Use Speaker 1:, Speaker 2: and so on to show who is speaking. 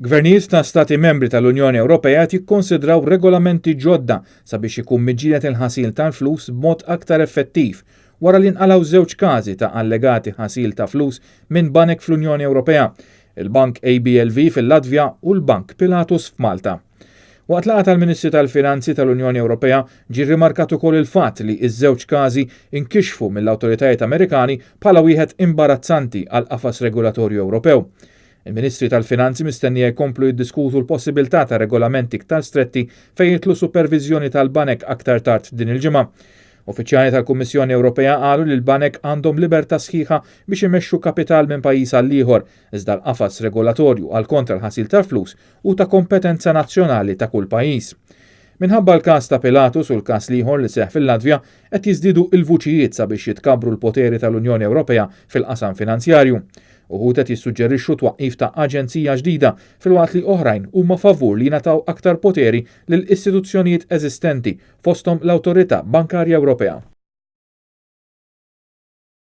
Speaker 1: Gvernijiet ta' stati membri tal-Unjoni Ewropea jikkonsidraw regolamenti ġodda sabiex ikun miġġieled il-ħasil tal-flus b'mod aktar effettiv wara li nqalgħu żewġ każi ta' allegati ħasil ta' flus minn banek fl-Unjoni Ewropea, il-Bank ABLV fil-Latvja u l-Bank Pilatus f'Malta. Waqt laqgħa tal-Ministri tal-Finanzi tal-Unjoni Ewropea ġie rrimarkat ukoll il-fatt li ż-żewġ każi inkixfu mill-awtoritajiet Amerikani bħala wieħed imbarazzanti għal qafas regolatorju Ewropew. Il-Ministri tal-Finanzi mistennija jkomplu jiddiskutu l-possibilità ta' regolamenti iktar stretti fejn jitlu supervizjoni tal-banek aktar tard din il-ġimgħa. Uffiċjali tal-Kummissjoni Ewropea qalu li l-banek għandhom libertà sħiħa biex imexxu kapital minn pajjiż għal ieħor iżda l-qafas regolatorju għal kontra l-ħasil tal-flus u ta' kompetenza nazzjonali ta' kull pajjiż. Minħabba l-każ ta' Pilatus u l-każ ieħor li seħħ fil-Latvja qed jiżdiedu l-vuċijiet sabiex jitkabru l-poteri tal-Unjoni Ewropea fil-qasam finanzjarju. Uħud qed jissuġġerixxu twaqqif ta' aġenzija ġdida filwaqt li oħrajn huma favur li jingħataw aktar poteri lill istituzzjonijiet eżistenti fosthom l-Awtorità Bankarja Ewropea.